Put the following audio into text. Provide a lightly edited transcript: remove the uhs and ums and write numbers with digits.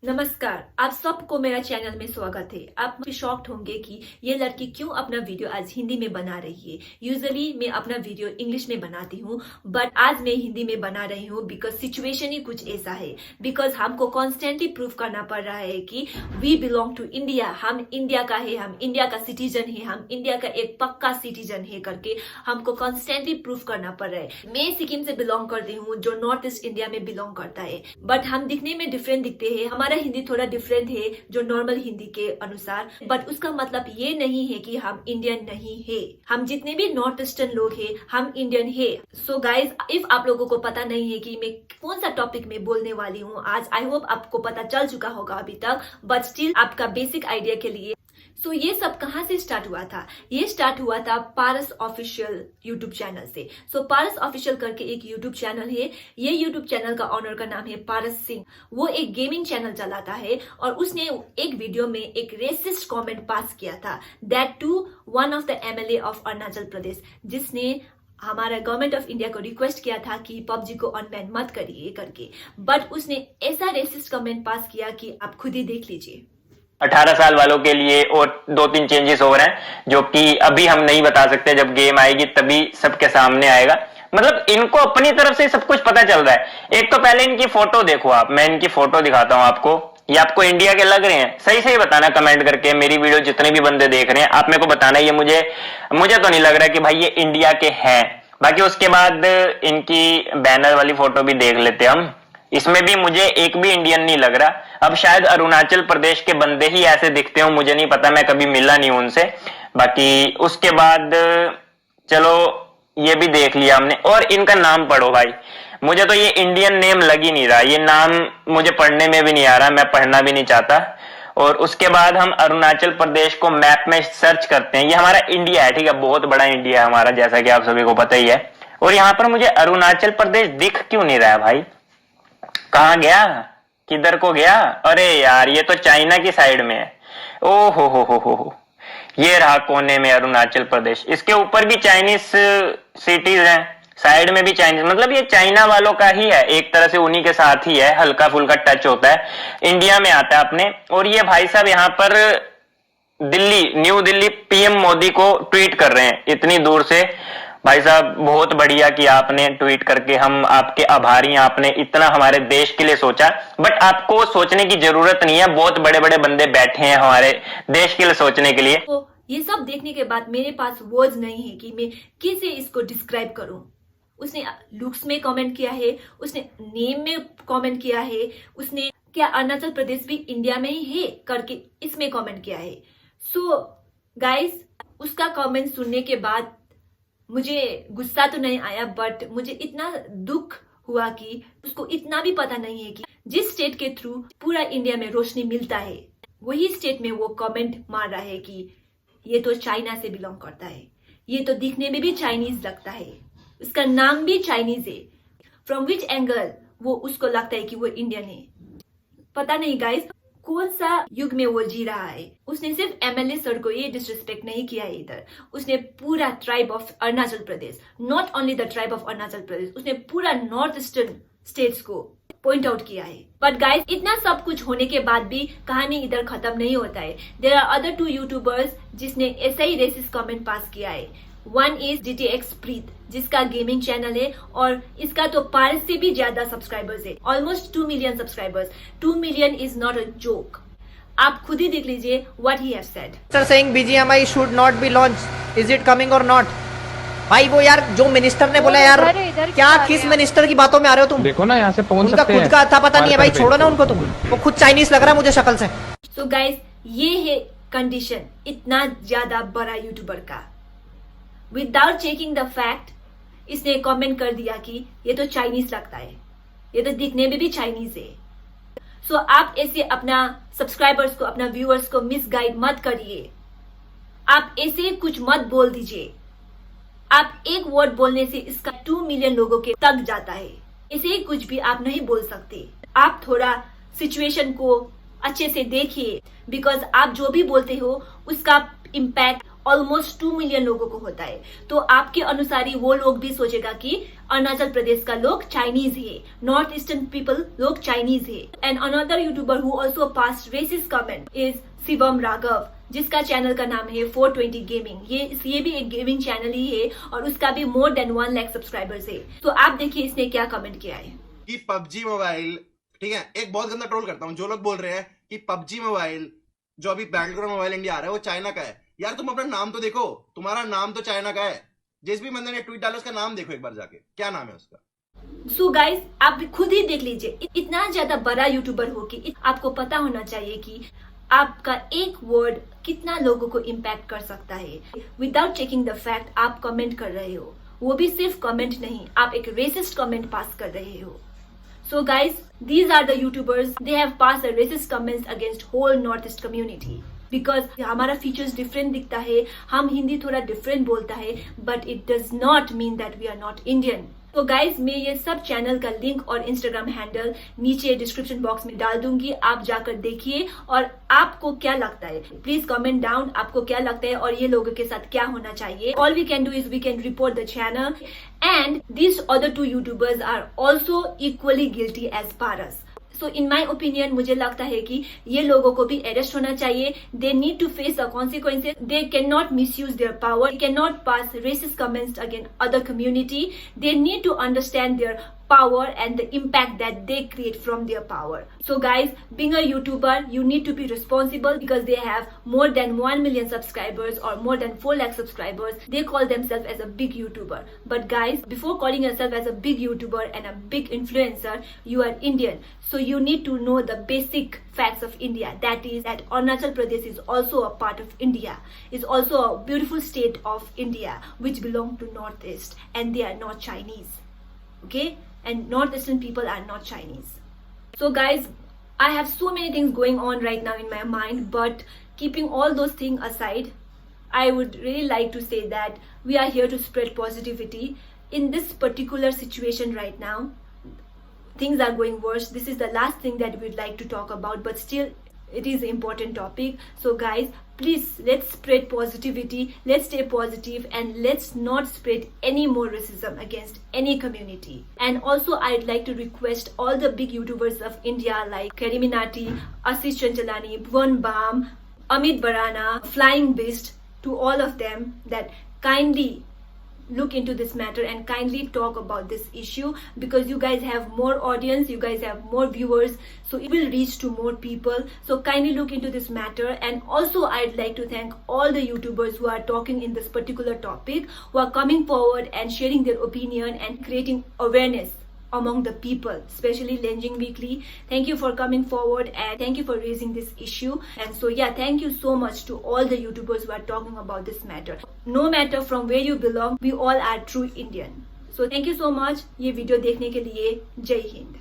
नमस्कार, आप सबको मेरा चैनल में स्वागत है। आप शॉक्ड होंगे कि ये लड़की क्यों अपना वीडियो आज हिंदी में बना रही है। यूजुअली मैं अपना वीडियो इंग्लिश में बनाती हूँ, बट आज मैं हिंदी में बना रही हूँ बिकॉज सिचुएशन ही कुछ ऐसा है। बिकॉज हमको कॉन्स्टेंटली प्रूव करना पड़ रहा है कि वी बिलोंग टू इंडिया, हम इंडिया का है, हम इंडिया का सिटीजन है, हम इंडिया का एक पक्का सिटीजन है करके हमको कॉन्स्टेंटली प्रूव करना पड़ रहा है। मैं सिक्किम से बिलोंग करती हूँ जो नॉर्थ ईस्ट इंडिया में बिलोंग करता है, बट हम दिखने में डिफरेंट दिखते हैं। हमारा हिंदी थोड़ा डिफरेंट है जो नॉर्मल हिंदी के अनुसार, बट उसका मतलब ये नहीं है कि हम इंडियन नहीं है। हम जितने भी नॉर्थ ईस्टर्न लोग हैं हम इंडियन है। सो गाइज, इफ आप लोगों को पता नहीं है कि मैं कौन सा टॉपिक में बोलने वाली हूँ आज, आई होप आपको पता चल चुका होगा अभी तक, बट स्टिल आपका बेसिक आइडिया के लिए। सो ये सब कहाँ से स्टार्ट हुआ था? ये स्टार्ट हुआ था पारस ऑफिशियल यूट्यूब चैनल से। सो पारस ऑफिशियल करके एक यूट्यूब चैनल है। ये यूट्यूब चैनल का ऑनर का नाम है पारस सिंह। वो एक गेमिंग चैनल चलाता है और उसने एक वीडियो में एक रेसिस्ट कमेंट पास किया था, that to one of the MLA of Arunachal Pradesh, जिसने हमारा गवर्नमेंट ऑफ इंडिया को रिक्वेस्ट किया था कि पबजी को अनबैन मत करिए करके, बट उसने ऐसा रेसिस्ट कमेंट पास किया कि आप खुद ही देख लीजिए। 18 साल वालों के लिए और 2-3 चेंजेस हो रहे हैं जो कि अभी हम नहीं बता सकते। जब गेम आएगी तभी सबके सामने आएगा। मतलब इनको अपनी तरफ से सब कुछ पता चल रहा है। एक तो पहले इनकी फोटो देखो आप, मैं इनकी फोटो दिखाता हूं आपको। ये आपको इंडिया के लग रहे हैं? सही सही बताना कमेंट करके। मेरी वीडियो जितने भी बंदे देख रहे हैं आप मेरे को बताना, ये मुझे तो नहीं लग रहा कि भाई ये इंडिया के हैं। बाकी उसके बाद इनकी बैनर वाली फोटो भी देख लेते हम। इसमें भी मुझे एक भी इंडियन नहीं लग रहा। अब शायद अरुणाचल प्रदेश के बंदे ही ऐसे दिखते हो, मुझे नहीं पता, मैं कभी मिला नहीं हूं उनसे। बाकी उसके बाद चलो ये भी देख लिया हमने। और इनका नाम पढ़ो भाई, मुझे तो ये इंडियन नेम लग ही नहीं रहा। ये नाम मुझे पढ़ने में भी नहीं आ रहा, मैं पढ़ना भी नहीं चाहता। और उसके बाद हम अरुणाचल प्रदेश को मैप में सर्च करते हैं। ये हमारा इंडिया है, ठीक है, बहुत बड़ा इंडिया है हमारा, जैसा कि आप सभी को पता ही है। और यहाँ पर मुझे अरुणाचल प्रदेश दिख क्यों नहीं रहा है भाई? कहाँ गया? किधर को गया? अरे यार, ये तो चाइना की साइड में है। ओ हो, ये रहा कोने में अरुणाचल प्रदेश। इसके ऊपर भी चाइनीज सिटीज हैं, साइड में भी चाइनीज, मतलब ये चाइना वालों का ही है एक तरह से, उन्हीं के साथ ही है, हल्का फुल्का टच होता है, इंडिया में आता है अपने। और ये भाई साहब यहाँ पर न्यू दिल्ली पीएम मोदी को ट्वीट कर रहे हैं इतनी दूर से। भाई साहब बहुत बढ़िया कि आपने ट्वीट करके, हम आपके आभारी हैं, आपने इतना हमारे देश के लिए सोचा। बट आपको सोचने की जरूरत नहीं है, बहुत बड़े बड़े बंदे बैठे हैं हमारे देश के लिए सोचने के लिए। तो ये सब देखने के बाद मेरे पास वर्ड्स नहीं है कि मैं कैसे इसको डिस्क्राइब करूं। उसने लुक्स में कमेंट किया है, उसने नेम में कमेंट किया है, उसने क्या अरुणाचल प्रदेश भी इंडिया में ही है करके इसमें कमेंट किया है। सो गाइस, उसका कमेंट सुनने के बाद मुझे गुस्सा तो नहीं आया, बट मुझे इतना दुख हुआ कि उसको इतना भी पता नहीं है कि जिस स्टेट के थ्रू पूरा इंडिया में रोशनी मिलता है, वही स्टेट में वो कमेंट मार रहा है कि ये तो चाइना से बिलोंग करता है, ये तो दिखने में भी चाइनीज लगता है, उसका नाम भी चाइनीज है। फ्रॉम विच एंगल वो उसको लगता है कि वो इंडियन है? पता नहीं गाइस, कौन सा युग में वो जी रहा है। उसने सिर्फ एमएलए सर को ये डिसरिस्पेक्ट नहीं किया है, इधर उसने पूरा tribe of Arunachal Pradesh, not only the tribe of Arunachal Pradesh, उसने पूरा नॉर्थ ईस्टर्न स्टेट्स को पॉइंट आउट किया है। बट गाइस, इतना सब कुछ होने के बाद भी कहानी इधर खत्म नहीं होता है। देयर आर अदर 2 यूट्यूबर्स जिसने ऐसा ही रेसिस्ट कमेंट पास किया है। वन इज DTX प्रीत, जिसका गेमिंग चैनल है और इसका तो पारस से भी ज्यादा सब्सक्राइबर्स है, almost 2 million subscribers. 2 million is not a joke. आप खुद ही देख लीजिए what he have said. Sir saying BGMI should not be launch, is it coming और नॉट? भाई वो यार जो मिनिस्टर ने बोला यार, क्या किस मिनिस्टर की बातों में आ रहे हो तुम? देखो ना यहाँ से पहुंच उनका सकते खुद हैं। का था पता नहीं है भाई, छोड़ो ना उनको तुम। वो खुद चाइनीज लग रहा है मुझे शक्ल से। सो गाइस, ये है कंडीशन इतना ज्यादा बड़ा यूट्यूबर का। विदाउट चेकिंग द फैक्ट इसने कमेंट कर दिया कि ये तो चाइनीज लगता है, ये तो दिखने में भी चाइनीज है। सो आप ऐसे अपना सब्सक्राइबर्स को, अपना व्यूअर्स को मिसगाइड मत करिए। आप ऐसे कुछ मत बोल दीजिए। आप एक वर्ड बोलने से इसका 2 मिलियन लोगों के तक जाता है। ऐसे कुछ भी आप नहीं बोल सकते। आप थोड़ा सिचुएशन को अच्छे से देखिए, बिकॉज आप जो भी बोलते हो उसका इम्पैक्ट ऑलमोस्ट 2 मिलियन लोगों को होता है, तो आपके अनुसार ही वो लोग भी सोचेगा कि अरुणाचल प्रदेश का लोग चाइनीज है, नॉर्थ ईस्टर्न पीपल लोग चाइनीज है। And another YouTuber who also pass racist comment is Shivam Raghav, जिसका चैनल का नाम है 420 गेमिंग। ये भी एक गेमिंग चैनल ही है और उसका भी मोर देन 1 लाख सब्सक्राइबर्स है। तो आप देखिए इसने क्या कमेंट किया है कि पबजी मोबाइल, ठीक है, एक बहुत गंदा ट्रोल करता हूँ जो लोग बोल रहे हैं कि पबजी मोबाइल जो अभी बैंगलोर मोबाइल इंडिया आ रहा है वो चाइना का है। यार तुम अपना नाम तो देखो, तुम्हारा नाम तो चाइना का है। जिस भी बंदे ने ट्वीट डाला उसका नाम देखो एक बार जाके, क्या नाम है उसका। सो गाइस, आप खुद ही देख लीजिए, इतना ज्यादा बड़ा यूट्यूबर हो कि आपको पता होना चाहिए कि आपका एक वर्ड कितना लोगों को इम्पैक्ट कर सकता है। विदाउट चेकिंग द फैक्ट आप कमेंट कर रहे हो, वो भी सिर्फ कमेंट नहीं, आप एक रेसिस्ट कमेंट पास कर रहे हो। So guys, these are the YouTubers. They have passed a racist comments against whole Northeast community. Because हमारा फीचर्स डिफरेंट दिखता है, हम हिंदी थोड़ा डिफरेंट बोलता है, but it does not mean that we are not Indian. तो गाइज, मैं ये सब चैनल का लिंक और इंस्टाग्राम हैंडल नीचे डिस्क्रिप्शन बॉक्स में डाल दूंगी, आप जाकर देखिए और आपको क्या लगता है प्लीज कमेंट डाउन, आपको क्या लगता है और ये लोगों के साथ क्या होना चाहिए। All we can do is we can report the channel and these other 2 YouTubers are also equally guilty as Paras. So in my opinion मुझे लगता है कि ये लोगों को भी अरेस्ट होना चाहिए। They need to face the consequences, they can not misuse their power, can not pass racist comments against other community, they need to understand their power and the impact that they create from their power. So guys, being a YouTuber, you need to be responsible because they have more than 1 million subscribers or more than 4 lakh subscribers. They call themselves as a big YouTuber. But guys, before calling yourself as a big YouTuber and a big influencer, you are Indian. So you need to know the basic facts of India. That is that Arunachal Pradesh is also a part of India. It's also a beautiful state of India which belong to Northeast and they are not Chinese. Okay? And Northeastern people are not Chinese. So guys, I have so many things going on right now in my mind, but keeping all those things aside, I would really like to say that we are here to spread positivity. In this particular situation right now, things are going worse. This is the last thing that we'd like to talk about, but still it is an important topic. So guys, please let's spread positivity, let's stay positive and let's not spread any more racism against any community. And also I'd like to request all the big YouTubers of India like Kariminati, Ashish Chanchalani, Bhuvan Bam, Amit Barana, Flying Beast, to all of them that kindly look into this matter and kindly talk about this issue because you guys have more audience, you guys have more viewers, so it will reach to more people. So kindly look into this matter. And also I'd like to thank all the YouTubers who are talking in this particular topic, who are coming forward and sharing their opinion and creating awareness among the people, especially Lenjing Weekly. Thank you for coming forward and thank you for raising this issue. And so yeah, thank you so much to all the YouTubers who are talking about this matter. No matter from where you belong, we all are true Indian. So thank you so much ये video देखने के लिए। जय हिंद।